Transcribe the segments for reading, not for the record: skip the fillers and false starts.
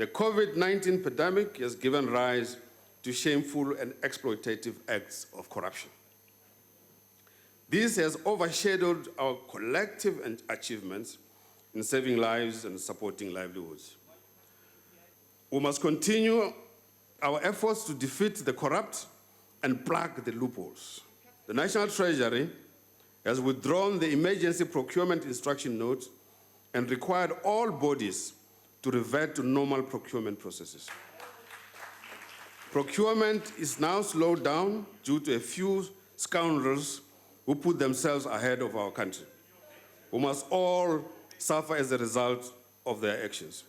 The COVID-19 pandemic has given rise to shameful and exploitative acts of corruption. This has overshadowed our collective achievements in saving lives and supporting livelihoods. We must continue our efforts to defeat the corrupt and plug the loopholes. The National Treasury has withdrawn the emergency procurement instruction note and required all bodies to revert to normal procurement processes. Procurement is now slowed down due to a few scoundrels who put themselves ahead of our country, who must all suffer as a result of their actions.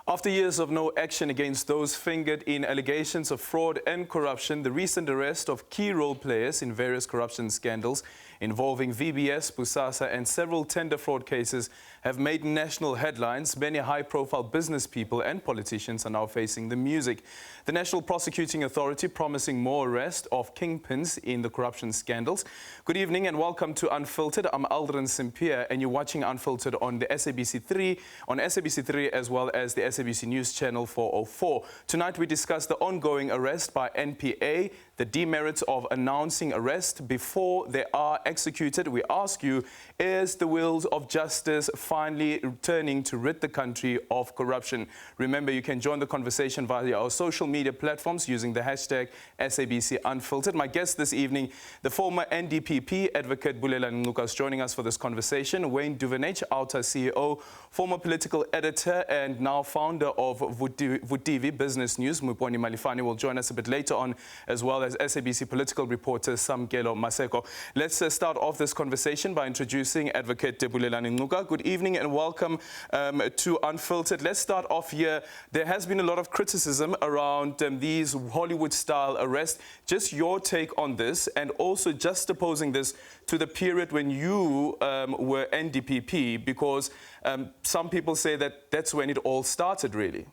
After years of no action against those fingered in allegations of fraud and corruption, the recent arrest of key role players in various corruption scandals involving VBS, Busasa and several tender fraud cases have made national headlines. Many high-profile business people and politicians are now facing the music. The National Prosecuting Authority promising more arrest of kingpins in the corruption scandals. Good evening and welcome to Unfiltered. I'm Aldrin Simpier and you're watching Unfiltered on the SABC 3 as well as the SABC News Channel 404. Tonight we discuss the ongoing arrest by NPA, the demerits of announcing arrest before they are executed. We ask you, is the wheels of justice finally returning to rid the country of corruption? Remember, you can join the conversation via our social media platforms using the hashtag SABC Unfiltered. My guest this evening, the former NDPP advocate Bulelani Ngcuka, is joining us for this conversation. Wayne Duvenage, Outer CEO, former political editor and now founder of Vutivi Business News, Muponi Malifani, will join us a bit later on, as well as SABC political reporter Samkelo Maseko. Let's start off this conversation by introducing Advocate Bulelani Ngcuka. Good evening and welcome to Unfiltered. Let's start off here. There has been a lot of criticism around these Hollywood-style arrests. Just your take on this, and also juxtaposing this to the period when you were NDPP, because some people say that that's when it all started, really.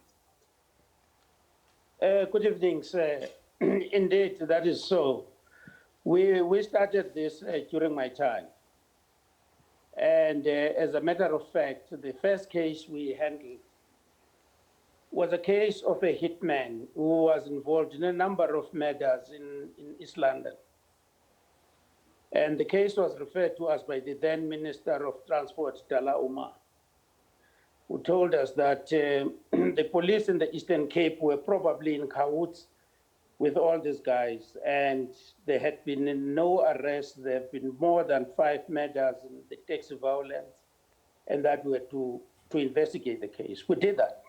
Good evening, sir. Indeed, that is so. We started this during my time. And as a matter of fact, the first case we handled was a case of a hitman who was involved in a number of murders in East London. And the case was referred to us by the then Minister of Transport, Dala Umar, who told us that the police in the Eastern Cape were probably in cahoots with all these guys, and there had been no arrests. There have been more than 5 murders in the taxi violence, and that we had to investigate the case. We did that.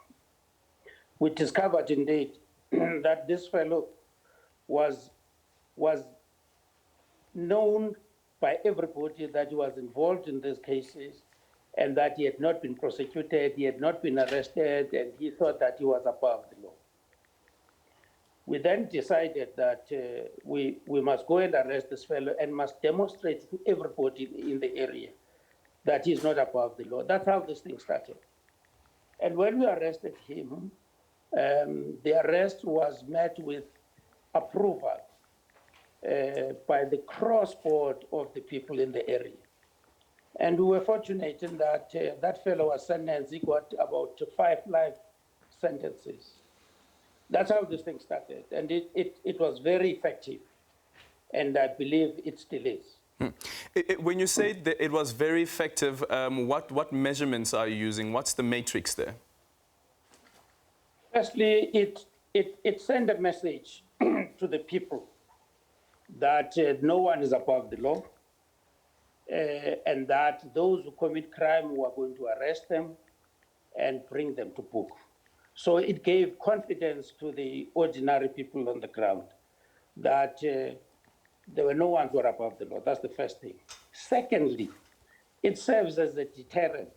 We discovered indeed that this fellow was known by everybody that he was involved in these cases, and that he had not been prosecuted, he had not been arrested, and he thought that he was above the law. We then decided that we must go and arrest this fellow and must demonstrate to everybody in the area that he's not above the law. That's how this thing started. And when we arrested him, the arrest was met with approval by the cross-board of the people in the area. And we were fortunate in that that fellow was sentenced. He got about 5 life sentences. That's how this thing started. And it was very effective. And I believe it still is. When you say that it was very effective, what measurements are you using? What's the matrix there? Firstly, it sent a message to the people that no one is above the law, and that those who commit crime, we are going to arrest them and bring them to book. So it gave confidence to the ordinary people on the ground that there were no ones who were above the law. That's the first thing. Secondly, it serves as a deterrent,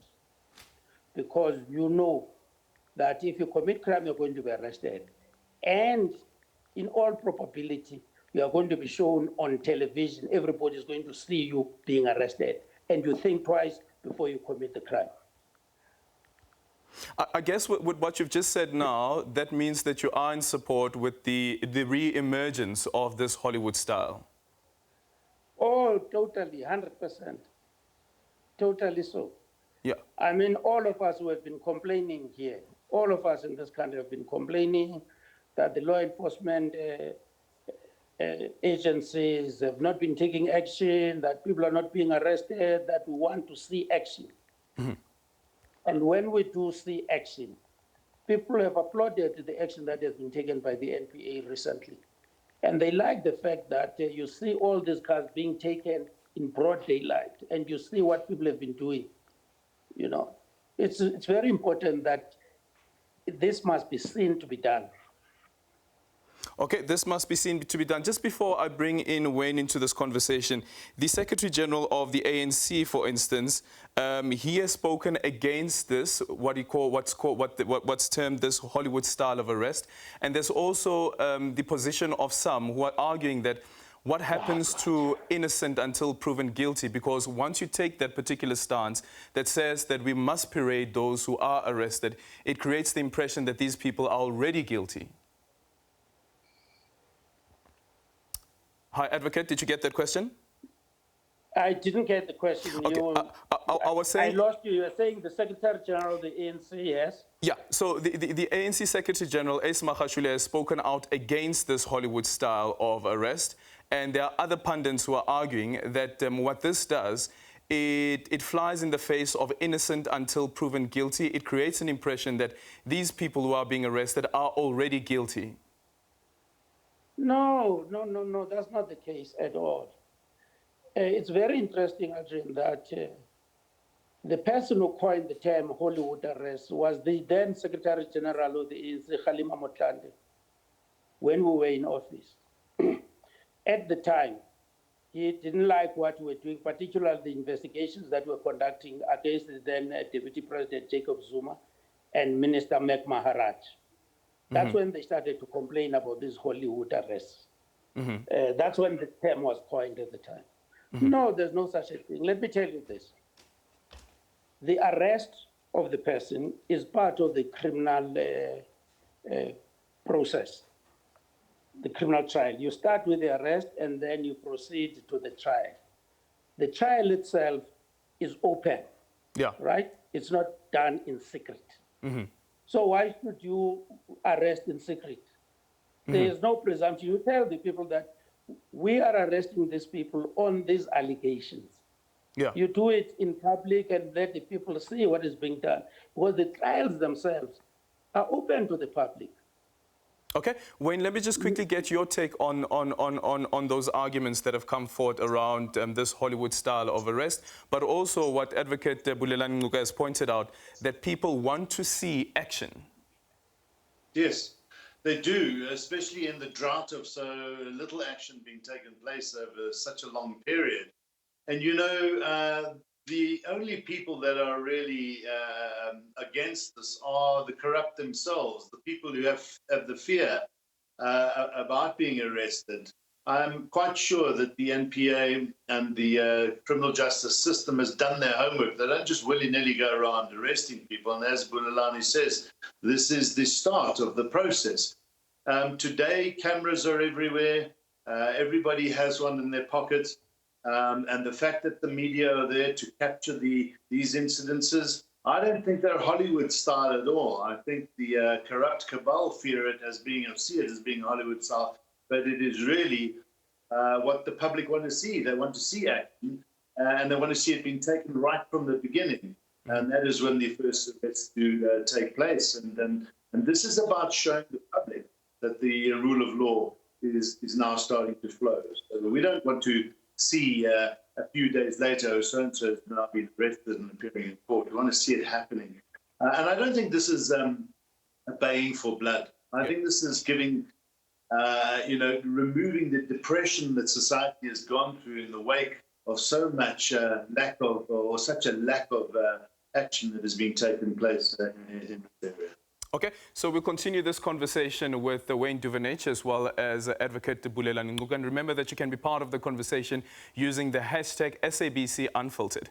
because you know that if you commit crime, you're going to be arrested. And in all probability, you are going to be shown on television. Everybody is going to see you being arrested. And you think twice before you commit the crime. I guess with what you've just said now, that means that you are in support with the re-emergence of this Hollywood style. Oh, totally, 100%. Totally so. Yeah. I mean, all of us who have been complaining here, all of us in this country have been complaining that the law enforcement agencies have not been taking action, that people are not being arrested, that we want to see action. And when we do see action, people have applauded the action that has been taken by the NPA recently. And they like the fact that you see all these cars being taken in broad daylight, and you see what people have been doing. You know, it's very important that this must be seen to be done. Okay, this must be seen to be done. Just before I bring in Wayne into this conversation, the Secretary General of the ANC, for instance, he has spoken against this, what's termed this Hollywood style of arrest. And there's also the position of some who are arguing that what happens to innocent until proven guilty? Because once you take that particular stance that says that we must parade those who are arrested, it creates the impression that these people are already guilty. Hi, Advocate, did you get that question? I didn't get the question. Okay, I was saying... I lost you. You were saying the Secretary General of the ANC, yes? Yeah, so the ANC Secretary General, Ace Magashule, has spoken out against this Hollywood style of arrest. And there are other pundits who are arguing that what this does, it flies in the face of innocent until proven guilty. It creates an impression that these people who are being arrested are already guilty. No, that's not the case at all. It's very interesting, Adrian, that the person who coined the term Hollywood arrest was the then Secretary General of the ANC, Kgalema Motlanthe, when we were in office. At the time, he didn't like what we were doing, particularly the investigations that we were conducting against the then Deputy President Jacob Zuma and Minister Mek Maharaj. That's when they started to complain about these Hollywood arrests. That's when the term was coined at the time. No, there's no such a thing. Let me tell you this. The arrest of the person is part of the criminal process, the criminal trial. You start with the arrest and then you proceed to the trial. The trial itself is open, right? It's not done in secret. So why should you arrest in secret? There is no presumption. You tell the people that we are arresting these people on these allegations. You do it in public and let the people see what is being done. Because the trials themselves are open to the public. Okay, Wayne, let me just quickly get your take on those arguments that have come forth around this Hollywood style of arrest, but also what Advocate Bulelani Ngcuka has pointed out, that people want to see action. Yes, they do, especially in the drought of so little action being taken place over such a long period. And you know, the only people that are really against this are the corrupt themselves, the people who have the fear about being arrested. I'm quite sure that the NPA and the criminal justice system has done their homework. They don't just willy-nilly go around arresting people. And as Bulelani says, this is the start of the process. Today, cameras are everywhere. Everybody has one in their pocket. And the fact that the media are there to capture these incidences, I don't think they're Hollywood style at all. I think the corrupt cabal fear it as being, or see it as being Hollywood style, but it is really what the public want to see. They want to see action, and they want to see it being taken right from the beginning. And that is when the first arrests do take place. And this is about showing the public that the rule of law is now starting to flow. So we don't want to see a few days later, so-and-so has now been arrested and appearing in court. We want to see it happening. And I don't think this is baying for blood. I think this is giving, removing the depression that society has gone through in the wake of so much lack of action that has been taking place in this area. Okay, so we'll continue this conversation with Wayne Duvenage as well as Advocate Bulelani Ngcuka. And remember that you can be part of the conversation using the hashtag SABC Unfiltered.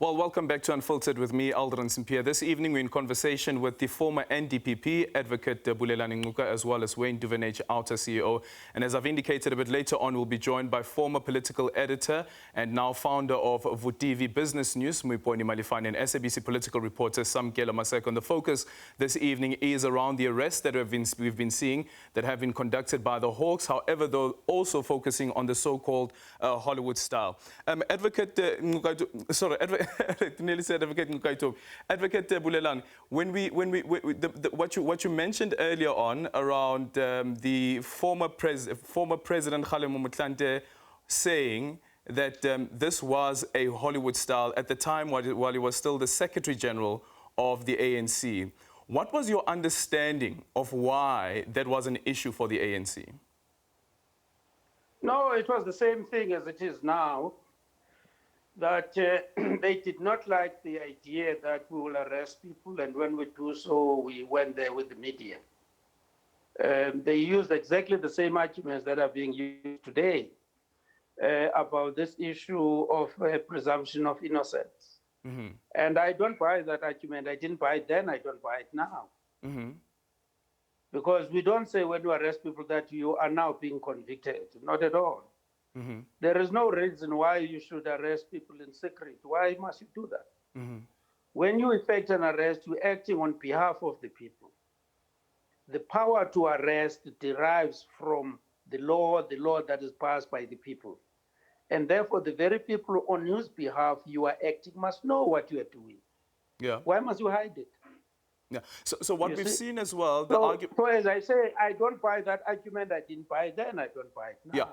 Well, welcome back to Unfiltered with me, Aldrin St-Pierre. This evening, we're in conversation with the former NDPP, Advocate Bulelani Ngcuka, as well as Wayne Duvenage, Outer CEO. And as I've indicated a bit later on, we'll be joined by former political editor and now founder of Vutivi Business News, Muiponi Malifane, and SABC political reporter Samkelo Maseko. And the focus this evening is around the arrests that we've been seeing that have been conducted by the Hawks. However, though, also focusing on the so-called Hollywood style. Advocate nearly said Advocate Ngcuka. Advocate Bulelani, what you mentioned earlier on around the former President Kgalema Motlanthe saying that this was a Hollywood style at the time while he was still the Secretary General of the ANC. What was your understanding of why that was an issue for the ANC? No, it was the same thing as it is now, that they did not like the idea that we will arrest people, and when we do so, we went there with the media. They used exactly the same arguments that are being used today about this issue of presumption of innocence. Mm-hmm. And I don't buy that argument. I didn't buy it then, I don't buy it now. Mm-hmm. Because we don't say when you arrest people that you are now being convicted, not at all. Mm-hmm. There is no reason why you should arrest people in secret. Why must you do that? Mm-hmm. When you effect an arrest, you're acting on behalf of the people. The power to arrest derives from the law that is passed by the people. And therefore, the very people on whose behalf you are acting must know what you are doing. Yeah. Why must you hide it? Yeah. So what we've seen as well, so as I say, I don't buy that argument. I didn't buy it then. I don't buy it now. Yeah.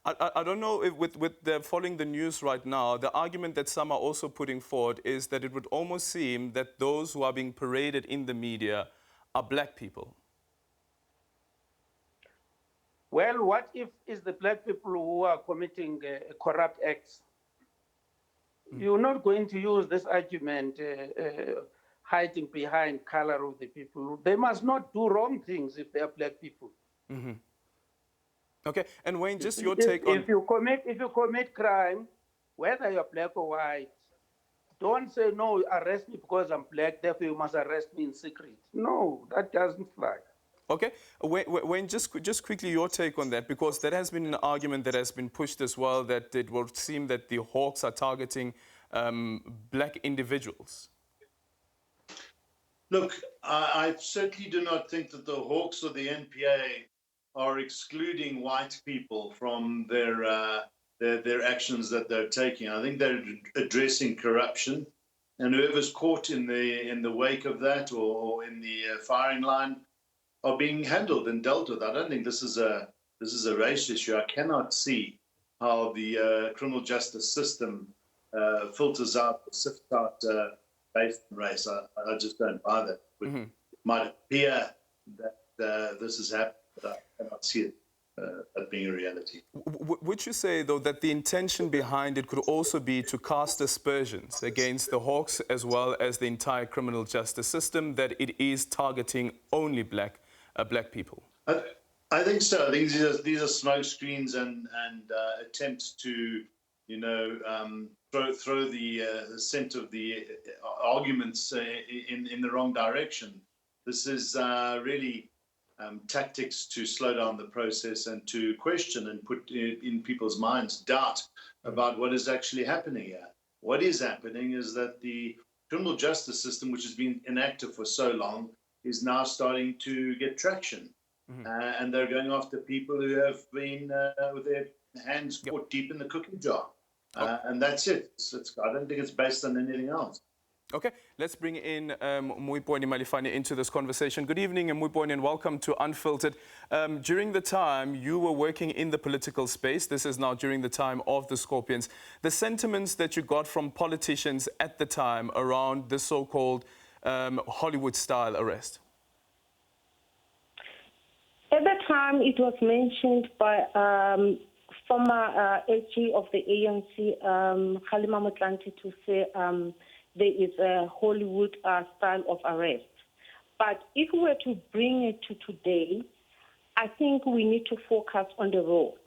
I don't know if with following the news right now, the argument that some are also putting forward is that it would almost seem that those who are being paraded in the media are black people. Well, what if it's the black people who are committing corrupt acts? You're not going to use this argument hiding behind color of the people. They must not do wrong things if they are black people. Mm-hmm. Okay, and Wayne, just your take on... If you commit crime, whether you're black or white, don't say, no, arrest me because I'm black, therefore you must arrest me in secret. No, that doesn't fly. Okay, Wayne, just quickly your take on that, because that has been an argument that has been pushed as well, that it will seem that the Hawks are targeting black individuals. Look, I certainly do not think that the Hawks or the NPA are excluding white people from their actions that they're taking. I think they're addressing corruption, and whoever's caught in the wake of that or in the firing line are being handled and dealt with. I don't think this is a race issue. I cannot see how the criminal justice system filters out or sifts out based on race. I just don't buy that. Mm-hmm. It might appear that this is happening, but I cannot see it that being a reality. Would you say, though, that the intention behind it could also be to cast aspersions against the Hawks as well as the entire criminal justice system, that it is targeting only black people? I think so. I think these are smoke screens and attempts to, throw the scent of the arguments in the wrong direction. This is really tactics to slow down the process and to question and put in people's minds doubt about what is actually happening here. What is happening is that the criminal justice system, which has been inactive for so long, is now starting to get traction. Mm-hmm. And they're going after people who have been with their hands caught deep in the cookie jar. And that's it. I don't think it's based on anything else. Okay, let's bring in Muiponi Malifane into this conversation. Good evening, Muiponi, and welcome to Unfiltered. During the time you were working in the political space, this is now during the time of the Scorpions, the sentiments that you got from politicians at the time around the so-called Hollywood-style arrest? At the time, it was mentioned by former AG of the ANC, Kgalema Motlanthe, to say there is a Hollywood style of arrest. But if we were to bring it to today, I think we need to focus on the road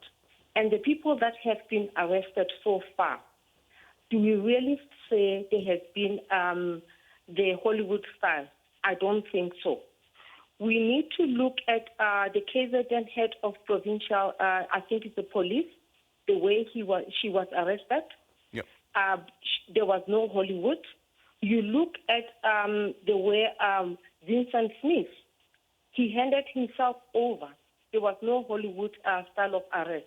and the people that have been arrested so far. do we really say there has been the Hollywood style? I don't think so. We need to look at the KZN head of provincial, I think it's the police, the way she was arrested. Yep. There was no Hollywood. You look at the way Vincent Smith, he handed himself over. There was no Hollywood style of arrest.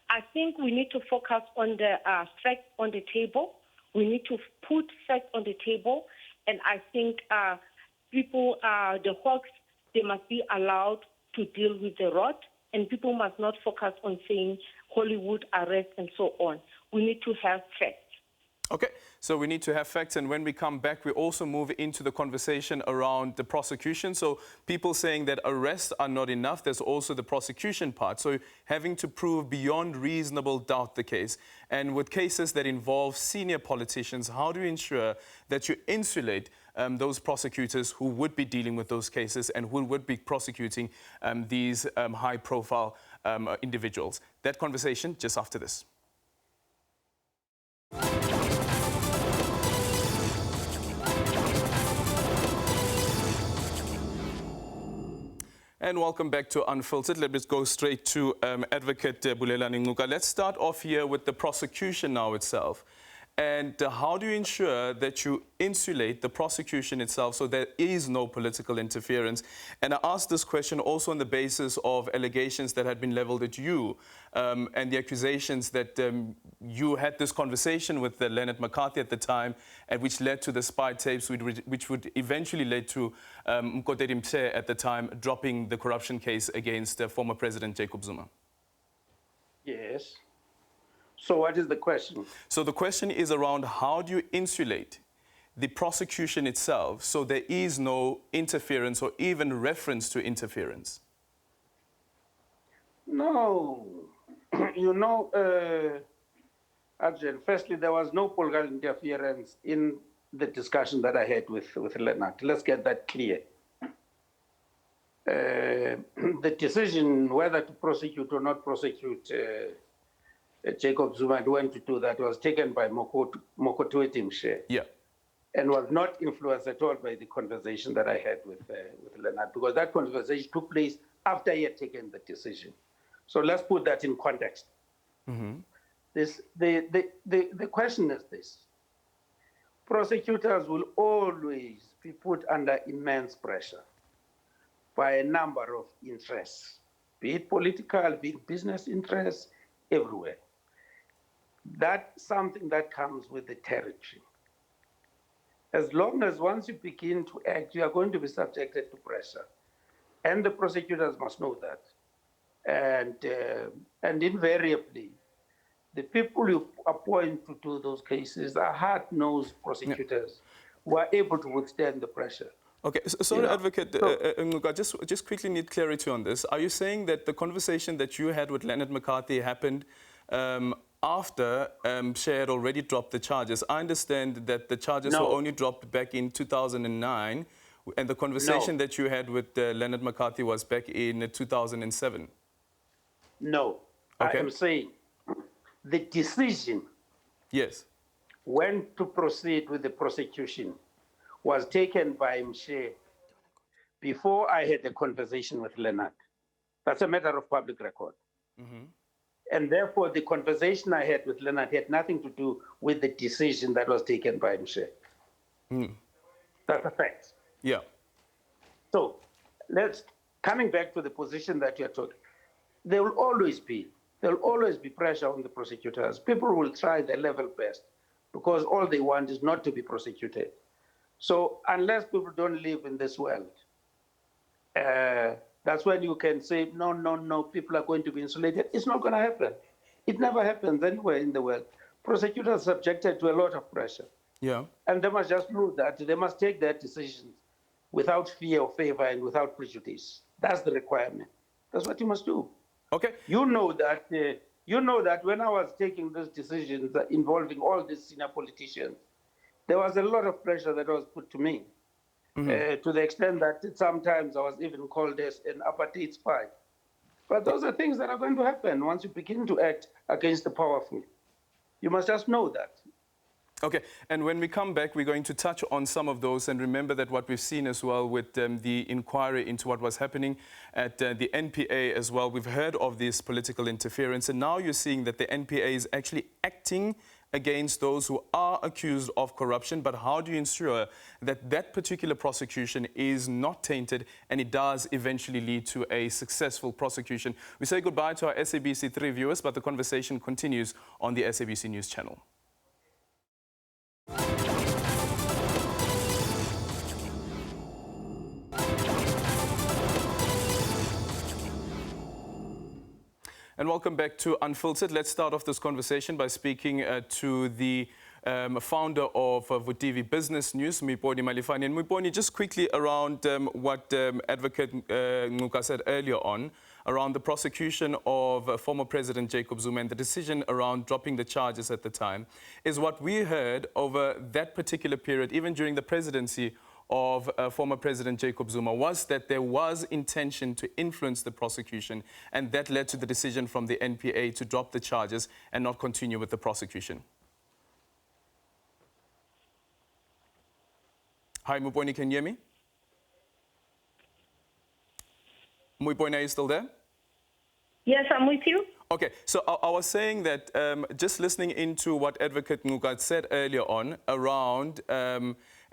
I think we need to focus on the facts on the table. We need to put facts on the table. And I think people, the hawks, they must be allowed to deal with the rot. And people must not focus on saying Hollywood arrest and so on. We need to have facts. Okay, so we need to have facts, and when we come back, we also move into the conversation around the prosecution. So people saying that arrests are not enough, there's also the prosecution part. So having to prove beyond reasonable doubt the case. And with cases that involve senior politicians, how do you ensure that you insulate those prosecutors who would be dealing with those cases and who would be prosecuting these high-profile individuals? That conversation just after this. And welcome back to Unfiltered. Let us go straight to Advocate Bulelani Ngcuka. Let's start off here with the prosecution now itself. And how do you ensure that you insulate the prosecution itself so there is no political interference? And I asked this question also on the basis of allegations that had been leveled at you and the accusations that you had this conversation with Leonard McCarthy at the time, and which led to the spy tapes, which would eventually lead to Mkotedi Mthe at the time dropping the corruption case against former President Jacob Zuma. Yes. So what is the question? So the question is around how do you insulate the prosecution itself so there is no interference or even reference to interference? No. You know, Arjun, firstly, there was no political interference in the discussion that I had with Leonard. Let's get that clear. The decision whether to prosecute or not prosecute Jacob Zuma and when to do that was taken by Mokotedi Mthe. Yeah. And was not influenced at all by the conversation that I had with Leonard, because that conversation took place after he had taken the decision. So let's put that in context. Mm-hmm. The question is this. Prosecutors will always be put under immense pressure by a number of interests, be it political, be it business interests, everywhere. That's something that comes with the territory. As long as once you begin to act, you are going to be subjected to pressure. And the prosecutors must know that. And invariably, the people you appoint to do those cases are hard-nosed prosecutors who are able to withstand the pressure. Okay, sorry, Advocate Ngcuka, just quickly need clarity on this. Are you saying that the conversation that you had with Leonard McCarthy happened after Mthe had already dropped the charges? I understand that the charges were only dropped back in 2009, and the conversation that you had with Leonard McCarthy was back in 2007. No, okay. I am saying the decision when to proceed with the prosecution was taken by Mthe before I had a conversation with Leonard. That's a matter of public record. Mm-hmm. And therefore, the conversation I had with Leonard had nothing to do with the decision that was taken by Mthe. Mm. That's a fact. Yeah. So, coming back to the position that you're talking, there will always be pressure on the prosecutors. People will try their level best because all they want is not to be prosecuted. So unless people don't live in this world, that's when you can say, no, people are going to be insulated. It's not going to happen. It never happens anywhere in the world. Prosecutors are subjected to a lot of pressure. Yeah. And they must just know that they must take their decisions without fear or favor and without prejudice. That's the requirement. That's what you must do. Okay. You know that when I was taking those decisions involving all these senior politicians, there was a lot of pressure that was put to me, to the extent that sometimes I was even called as an apartheid spy. But those are things that are going to happen once you begin to act against the powerful. You must just know that. Okay, and when we come back, we're going to touch on some of those, and remember that what we've seen as well with the inquiry into what was happening at the NPA as well. We've heard of this political interference, and now you're seeing that the NPA is actually acting against those who are accused of corruption. But how do you ensure that that particular prosecution is not tainted and it does eventually lead to a successful prosecution? We say goodbye to our SABC 3 viewers, but the conversation continues on the SABC News channel. And welcome back to Unfiltered. Let's start off this conversation by speaking to the founder of Vutivi Business News, Moiponi Malefane. And Moiponi, just quickly around what Advocate Ngcuka said earlier on, around the prosecution of former President Jacob Zuma and the decision around dropping the charges at the time, is what we heard over that particular period, even during the presidency of former President Jacob Zuma, was that there was intention to influence the prosecution, and that led to the decision from the NPA to drop the charges and not continue with the prosecution. Hi, Moiponi, can you hear me? Moiponi, are you still there? Yes, I'm with you. Okay, so I was saying that just listening into what Advocate Ngcuka said earlier on around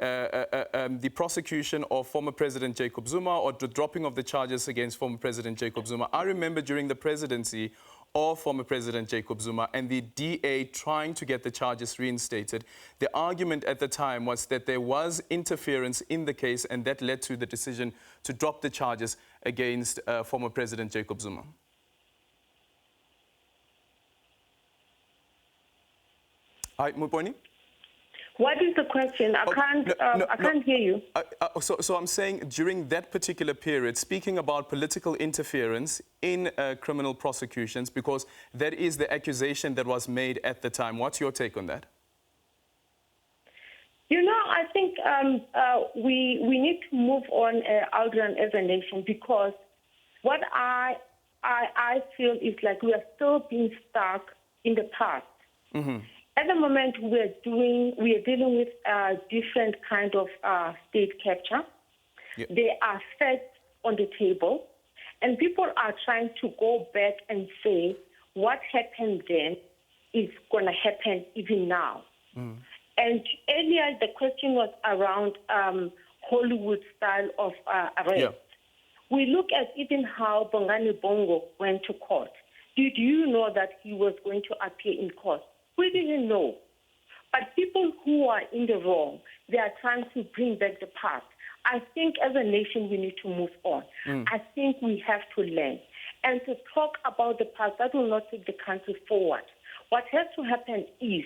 the prosecution of former President Jacob Zuma, or the dropping of the charges against former President Jacob Zuma. I remember during the presidency of former President Jacob Zuma and the DA trying to get the charges reinstated, the argument at the time was that there was interference in the case, and that led to the decision to drop the charges against former President Jacob Zuma. Hi, Moiponi? What is the question? I can't hear you. So I'm saying during that particular period, speaking about political interference in criminal prosecutions, because that is the accusation that was made at the time. What's your take on that? You know, I think we need to move on, Aldrin, as a nation, because what I feel is like we are still being stuck in the past. Mm-hmm. At the moment, we are dealing with different kind of state capture. Yep. There are facts on the table, and people are trying to go back and say what happened then is going to happen even now. Mm. And earlier, the question was around Hollywood style of arrest. Yeah. We look at even how Bongani Bongo went to court. Did you know that he was going to appear in court? We didn't know. But people who are in the wrong, they are trying to bring back the past. I think as a nation, we need to move on. Mm. I think we have to learn. And to talk about the past, that will not take the country forward. What has to happen is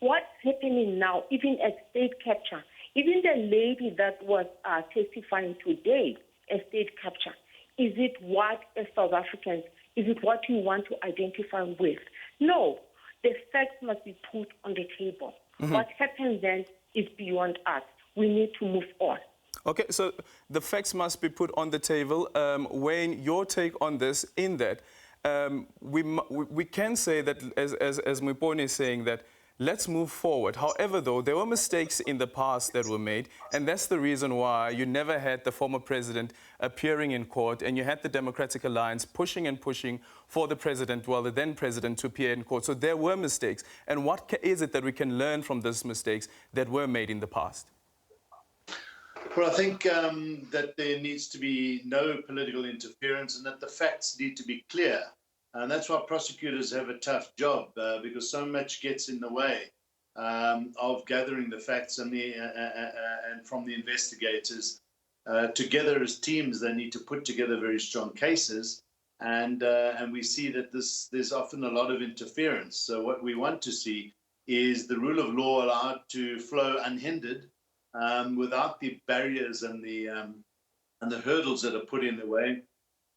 what's happening now, even at state capture, even the lady that was testifying today at state capture, is it what, as South Africans, is it what you want to identify with? No. The facts must be put on the table. Mm-hmm. What happens then is beyond us. We need to move on. Okay, so the facts must be put on the table. Wayne, your take on this, in that we can say that, as Moiponi is saying, that let's move forward. However, though, there were mistakes in the past that were made, and that's the reason why you never had the former president appearing in court, and you had the Democratic Alliance pushing and pushing for the president, well, the then president, to appear in court. So there were mistakes. And what is it that we can learn from those mistakes that were made in the past? Well, I think that there needs to be no political interference and that the facts need to be clear. And that's why prosecutors have a tough job, because so much gets in the way of gathering the facts and from the investigators. Together as teams, they need to put together very strong cases. And we see that there's often a lot of interference. So what we want to see is the rule of law allowed to flow unhindered, without the barriers and the hurdles that are put in the way.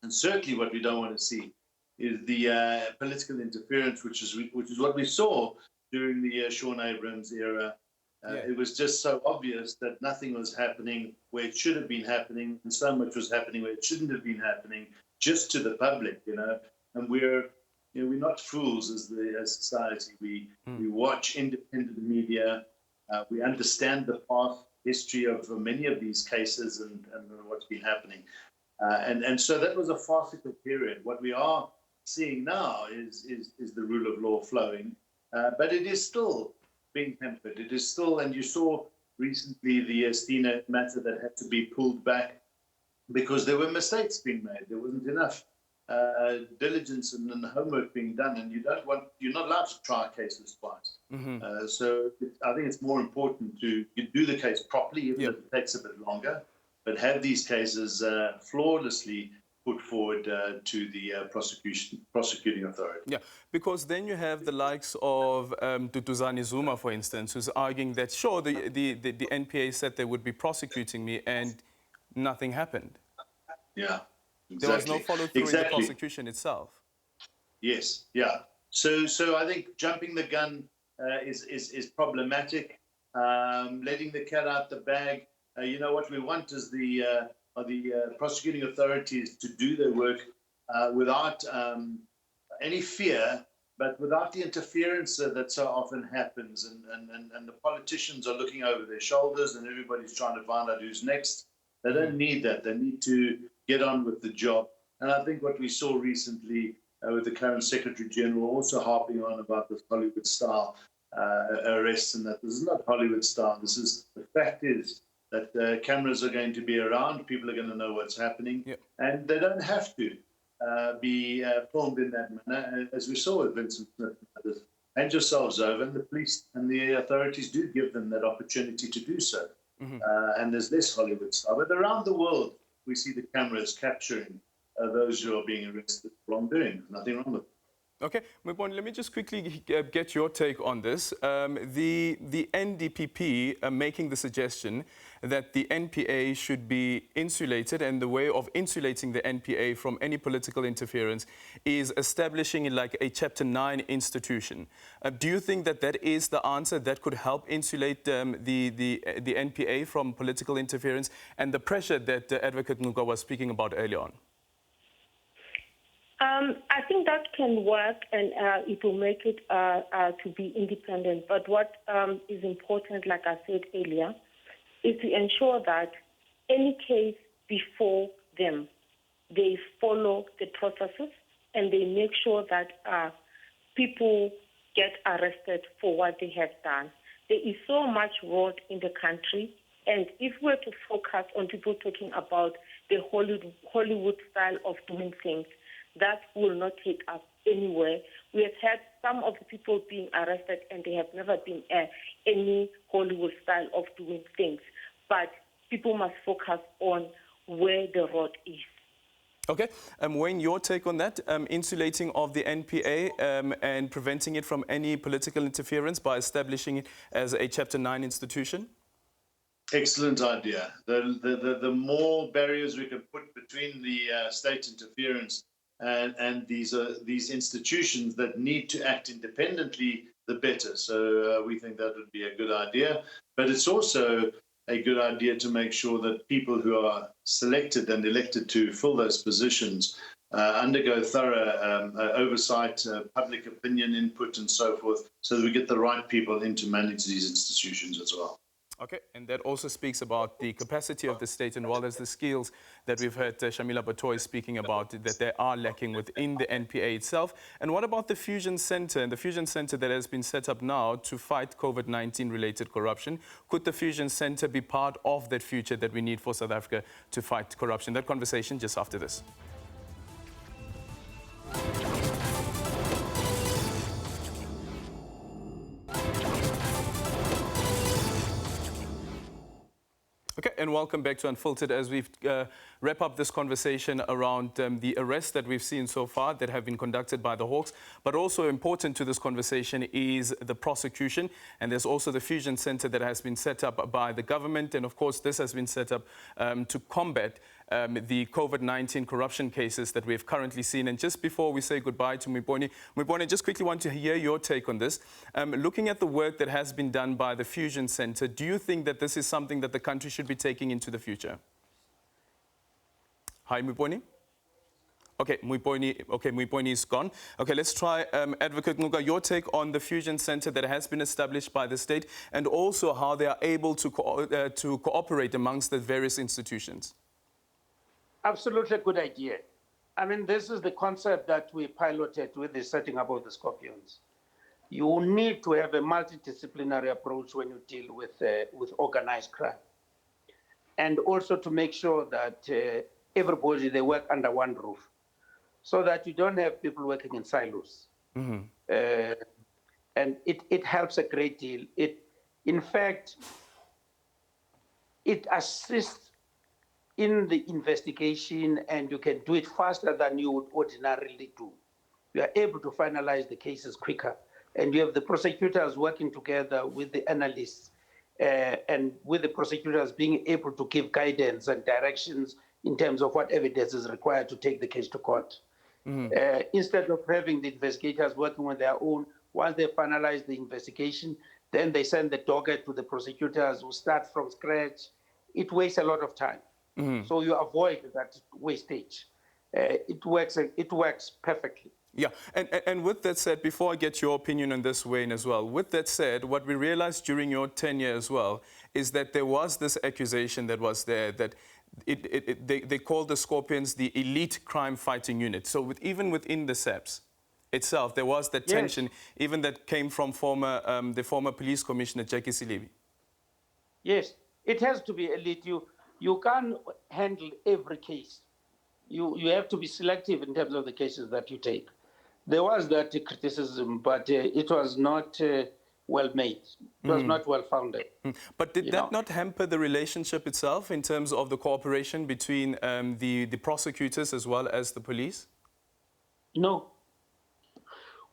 And certainly what we don't want to see is the political interference, which is what we saw during the Sean Abrams era. It was just so obvious that nothing was happening where it should have been happening, and so much was happening where it shouldn't have been happening, just to the public, you know. And we're we're not fools as society. We watch independent media. We understand the past history of many of these cases and what's been happening. And so that was a farcical period. What we are seeing now is the rule of law flowing, but it is still being hampered. It is still, and you saw recently the Estina matter that had to be pulled back because there were mistakes being made. There wasn't enough diligence and homework being done, and you're not allowed to try cases twice. So I think it's more important to do the case properly, even if it takes a bit longer, but have these cases flawlessly put forward to the prosecuting authority. Yeah, because then you have the likes of Duduzane Zuma, for instance, who's arguing that, sure, the NPA said they would be prosecuting me and nothing happened. Yeah, exactly. There was no follow-through in the prosecution itself. Yes, yeah. So I think jumping the gun is problematic. Letting the cat out the bag. What we want is the prosecuting authorities to do their work without any fear, but without the interference that so often happens. And the politicians are looking over their shoulders, and everybody's trying to find out who's next. They don't need that. They need to get on with the job. And I think what we saw recently with the current Secretary General also harping on about this Hollywood style arrests, and that this is not Hollywood style. The fact is that cameras are going to be around, people are going to know what's happening, and they don't have to be filmed in that manner, as we saw with Vincent Smith and others. Hand yourselves over, and the police and the authorities do give them that opportunity to do so. And there's less Hollywood style. But around the world, we see the cameras capturing those who are being arrested for wrongdoing. Nothing wrong with it. Okay, Mubone, let me just quickly get your take on this. The NDPP making the suggestion that the NPA should be insulated, and the way of insulating the NPA from any political interference is establishing like a Chapter 9 institution. Do you think that that is the answer that could help insulate the NPA from political interference and the pressure that Advocate Nuka was speaking about earlier on? I think that can work, and it will make it to be independent. But what is important, like I said earlier, is to ensure that any case before them, they follow the processes and they make sure that people get arrested for what they have done. There is so much rot in the country, and if we're to focus on people talking about the Hollywood style of doing things, that will not take us anywhere. We have had some of the people being arrested, and they have never been any Hollywood style of doing things. But people must focus on where the road is. Okay. Wayne, your take on that, insulating of the NPA and preventing it from any political interference by establishing it as a Chapter 9 institution? Excellent idea. The more barriers we can put between the state interference and these institutions that need to act independently, the better. So we think that would be a good idea. But it's also a good idea to make sure that people who are selected and elected to fill those positions undergo thorough oversight, public opinion input, and so forth, so that we get the right people in to manage these institutions as well. Okay, and that also speaks about the capacity of the state, and well as the skills that we've heard Shamila Batoy speaking about, that they are lacking within the NPA itself. And what about the Fusion Center, and the Fusion Center that has been set up now to fight COVID-19 related corruption? Could the Fusion Center be part of that future that we need for South Africa to fight corruption? That conversation just after this. Okay, and welcome back to Unfiltered as we wrap up this conversation around the arrests that we've seen so far that have been conducted by the Hawks. But also important to this conversation is the prosecution. And there's also the Fusion Center that has been set up by the government. And of course, this has been set up to combat the COVID-19 corruption cases that we've currently seen. And just before we say goodbye to Mubone, I just quickly want to hear your take on this. Looking at the work that has been done by the Fusion Center, do you think that this is something that the country should be taking into the future? Hi, Mubone. Okay, Muiponi is gone. Okay, let's try Advocate Nguga, your take on the fusion center that has been established by the state and also how they are able to cooperate amongst the various institutions. Absolutely good idea. I mean, this is the concept that we piloted with the setting up of the Scorpions. You need to have a multidisciplinary approach when you deal with organized crime. And also to make sure that everybody, they work under one roof, so that you don't have people working in silos. And it helps a great deal. In fact, it assists in the investigation, and you can do it faster than you would ordinarily do. You are able to finalize the cases quicker, and you have the prosecutors working together with the analysts, and with the prosecutors being able to give guidance and directions in terms of what evidence is required to take the case to court. Instead of having the investigators working on their own, once they finalize the investigation, then they send the docket to the prosecutors who start from scratch. It wastes a lot of time. So you avoid that wastage. It works perfectly. Yeah, and with that said, before I get your opinion on this, Wayne, as well, with that said, what we realized during your tenure as well is that there was this accusation that was there that they called the Scorpions the elite crime fighting unit. So even within the SABC itself, there was that tension, even that came from the former police commissioner, Jackie Silibi. Yes, it has to be elite. You can't handle every case. You have to be selective in terms of the cases that you take. There was that criticism, but it was not well made. It was not well founded. But did that not hamper the relationship itself in terms of the cooperation between the prosecutors as well as the police? No.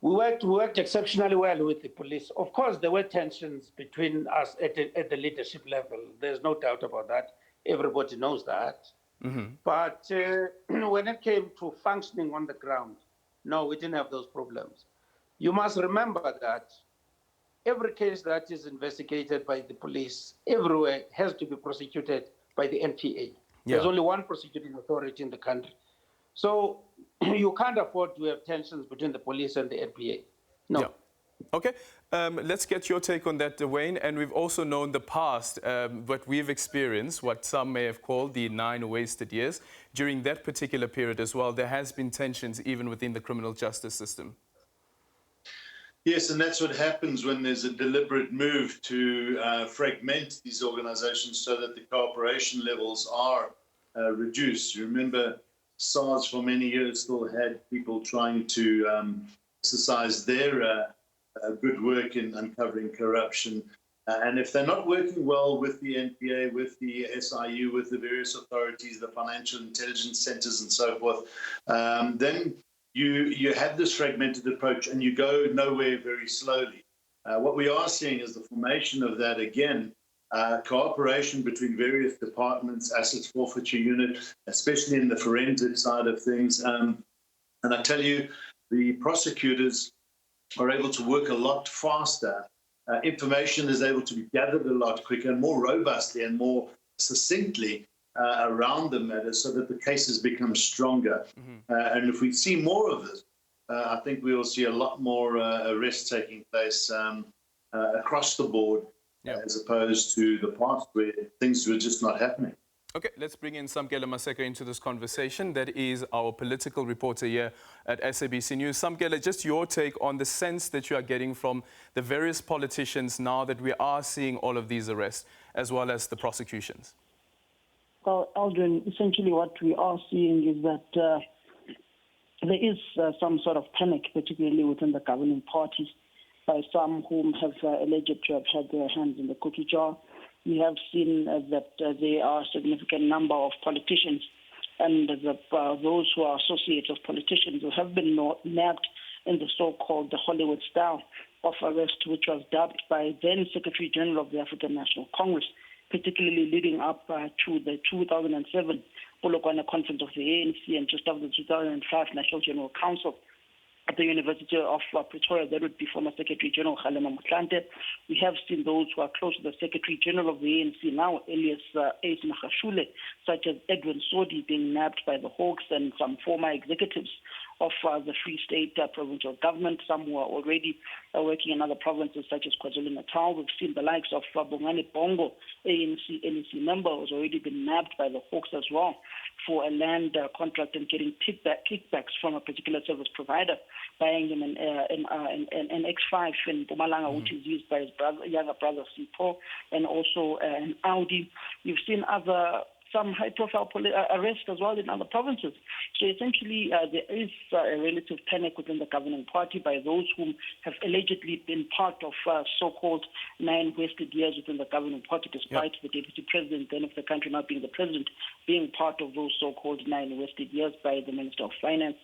We worked exceptionally well with the police. Of course, there were tensions between us at the leadership level. There's no doubt about that. Everybody knows that. But when it came to functioning on the ground, no, we didn't have those problems. You must remember that every case that is investigated by the police everywhere has to be prosecuted by the NPA. There's only one prosecuting authority in the country. So you can't afford to have tensions between the police and the NPA. No. Yeah. Okay, let's get your take on that, Wayne. And we've also known the past, what we've experienced, what some may have called the 9 wasted years. During that particular period as well, there has been tensions even within the criminal justice system. Yes, and that's what happens when there's a deliberate move to fragment these organizations so that the cooperation levels are reduced. You remember SARS for many years still had people trying to exercise their good work in uncovering corruption. And if they're not working well with the NPA, with the SIU, with the various authorities, the financial intelligence centers and so forth, then you have this fragmented approach and you go nowhere very slowly. What we are seeing is the formation of that again, cooperation between various departments, assets forfeiture unit, especially in the forensic side of things. And I tell you, the prosecutors are able to work a lot faster. Information is able to be gathered a lot quicker and more robustly and more succinctly around the matter so that the cases become stronger. And if we see more of this, I think we will see a lot more arrests taking place across the board as opposed to the past where things were just not happening. Okay, let's bring in Samkela Maseka into this conversation. That is our political reporter here at SABC News. Samkela, just your take on the sense that you are getting from the various politicians now that we are seeing all of these arrests, as well as the prosecutions. Well, Aldrin, essentially what we are seeing is that there is some sort of panic, particularly within the governing parties, by some whom have alleged to have had their hands in the cookie jar. We have seen that there are a significant number of politicians and those who are associates of politicians who have been nabbed in the so-called Hollywood style of arrest, which was dubbed by then Secretary General of the African National Congress, particularly leading up to the 2007 Polokwane Conference of the ANC and just after the 2005 National General Council. at the University of Pretoria, that would be former Secretary General Kgalema Motlanthe. We have seen those who are close to the Secretary General of the ANC now, alias Ace Magashule, such as Edwin Sodi being nabbed by the Hawks, and some former executives of the Free State provincial government, some who are already working in other provinces such as KwaZulu-Natal. We've seen the likes of Bongani Bongo, ANC NEC member, who's already been nabbed by the Hawks as well for a land contract and getting kickbacks from a particular service provider, buying him an X5 in Mpumalanga, which is used by his younger brother Sipho, and also an Audi. You've seen some high-profile arrests as well in other provinces. So essentially, there is a relative panic within the governing party by those who have allegedly been part of so-called 9 wasted years within the governing party, despite the deputy president, then of the country not being the president, being part of those so-called 9 wasted years by the Minister of Finance,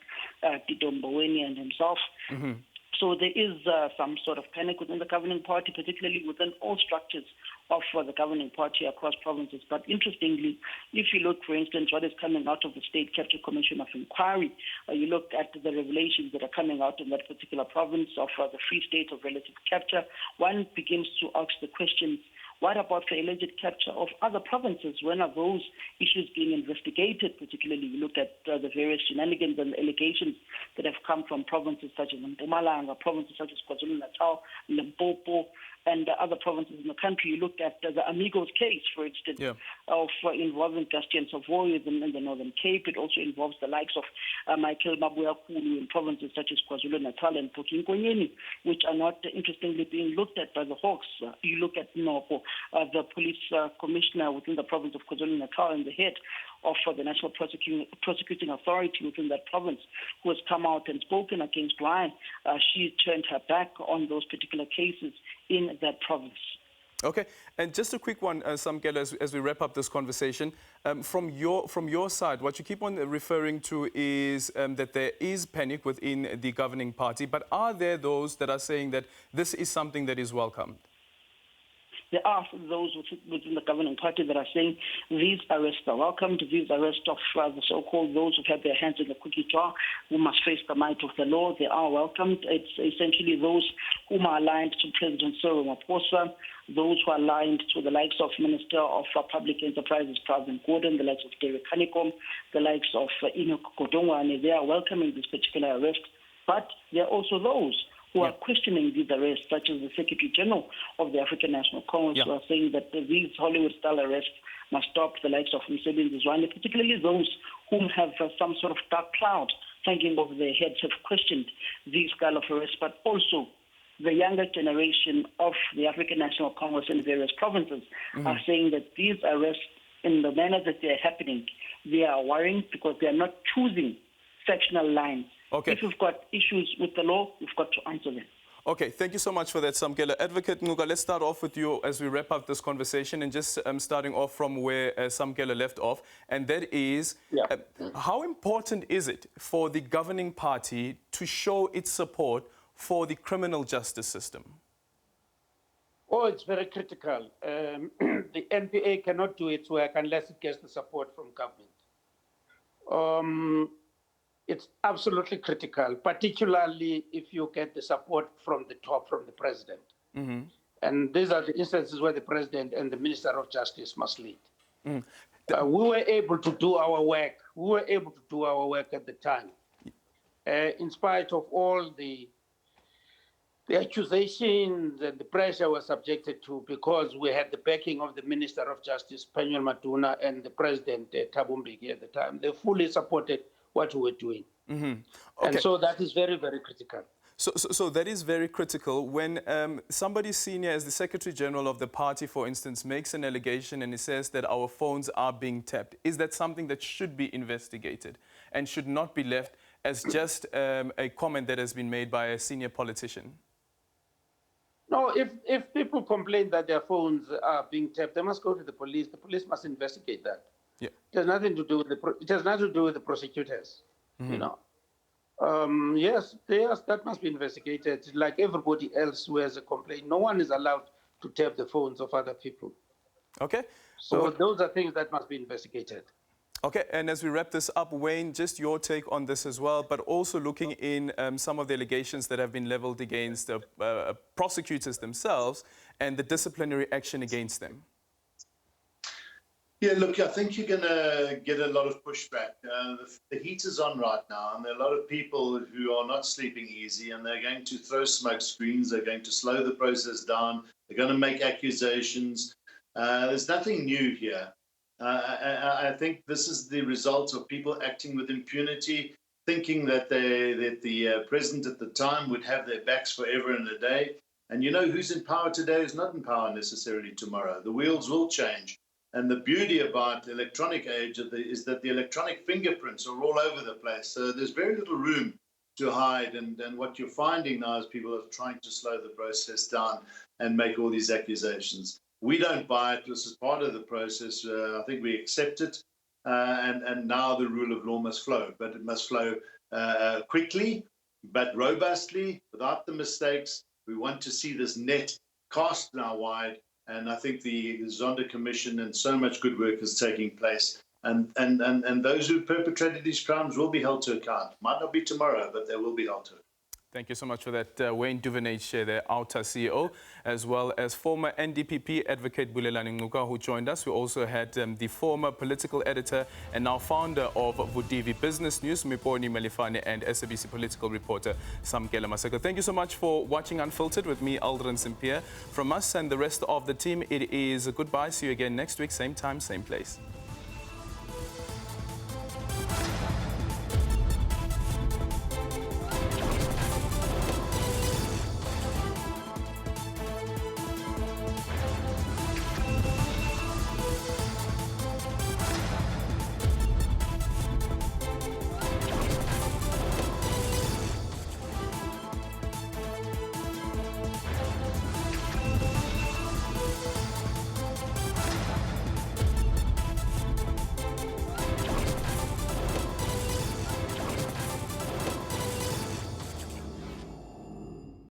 Tito Mboweni, and himself. So there is some sort of panic within the governing party, particularly within all structures of the governing party across provinces. But interestingly, if you look, for instance, what is coming out of the State Capture Commission of Inquiry, you look at the revelations that are coming out in that particular province of the Free State of relative capture, one begins to ask the question, what about the alleged capture of other provinces? When are those issues being investigated? Particularly, you look at the various shenanigans and allegations that have come from provinces such as Mpumalanga, provinces such as KwaZulu-Natal, Limpopo, and other provinces in the country. You look at the Amigos case, for instance, of involving Gastian Savoy in the Northern Cape. It also involves the likes of Michael Mabuya Kulu in provinces such as KwaZulu-Natal and Pukinkonyeni, which are not interestingly being looked at by the Hawks. You look at Noko, the police commissioner within the province of KwaZulu-Natal and the head of the National Prosecuting Authority within that province, who has come out and spoken against why she turned her back on those particular cases in that province. Okay, and just a quick one, Samkela, as we wrap up this conversation. From your side, what you keep on referring to is that there is panic within the governing party, but are there those that are saying that this is something that is welcomed? There are those within the governing party that are saying these arrests are welcomed, these arrests of the so-called those who have their hands in the cookie jar, who must face the might of the law. They are welcomed. It's essentially those whom are aligned to President Cyril Ramaphosa, those who are aligned to the likes of Minister of Public Enterprises, Pravin Gordhan, the likes of Derek Honeycomb, the likes of Enoch Godongwane. They are welcoming this particular arrest. But there are also those who are questioning these arrests, such as the Secretary General of the African National Congress, who are saying that these Hollywood-style arrests must stop, the likes of Insulating, particularly those whom have some sort of dark cloud hanging over their heads, have questioned these style of arrests, but also the younger generation of the African National Congress in various provinces are saying that these arrests, in the manner that they're happening, they are worrying because they are not choosing sectional lines. Okay. If you've got issues with the law, you've got to answer them. Okay, thank you so much for that, Samkela. Advocate Nuga, let's start off with you as we wrap up this conversation, and just starting off from where Samkela left off, and that is, how important is it for the governing party to show its support for the criminal justice system? Oh, it's very critical. The NPA cannot do its work unless it gets the support from government. It's absolutely critical, particularly if you get the support from the top, from the president. And these are the instances where the president and the Minister of Justice must lead. We were able to do our work. We were able to do our work at the time, in spite of all the accusations and the pressure we're subjected to, because we had the backing of the Minister of Justice, Penuel Maduna, and the President, Thabo Mbeki, at the time. They fully supported what we were doing. Okay. And so that is very, very critical. So that is very critical. When somebody senior as the Secretary General of the party, for instance, makes an allegation and he says that our phones are being tapped, is that something that should be investigated and should not be left as just a comment that has been made by a senior politician? No, if people complain that their phones are being tapped, they must go to the police. The police must investigate that. Yeah. It has nothing to do with it has nothing to do with the prosecutors. You know. Yes, that must be investigated. Like everybody else who has a complaint, no one is allowed to tap the phones of other people. Okay. So those are things that must be investigated. Okay, and as we wrap this up, Wayne, just your take on this as well, but also looking in some of the allegations that have been leveled against prosecutors themselves and the disciplinary action against them. Yeah, look, I think you're going to get a lot of pushback. The heat is on right now, and there are a lot of people who are not sleeping easy, and they're going to throw smoke screens. They're going to slow the process down. They're going to make accusations. There's nothing new here. I think this is the result of people acting with impunity, thinking that the president at the time would have their backs forever and a day. And you know who's in power today is not in power necessarily tomorrow. The wheels will change. And the beauty about the electronic age is that the electronic fingerprints are all over the place. So there's very little room to hide. And what you're finding now is people are trying to slow the process down and make all these accusations. We don't buy it. This is part of the process. I think we accept it. And now the rule of law must flow. But it must flow quickly, but robustly, without the mistakes. We want to see this net cast now wide. And I think the Zondo Commission and so much good work is taking place. And those who perpetrated these crimes will be held to account. Might not be tomorrow, but they will be held to account. Thank you so much for that, Wayne Duvenage, the OUTA CEO, as well as former NDPP advocate Bulelani Ngcuka, who joined us. We also had the former political editor and now founder of Vudivi Business News, Miponi Malifane, and SABC political reporter Samkela Maseko. Thank you so much for watching Unfiltered with me, Aldrin Simpier. From us and the rest of the team, it is a goodbye. See you again next week, same time, same place.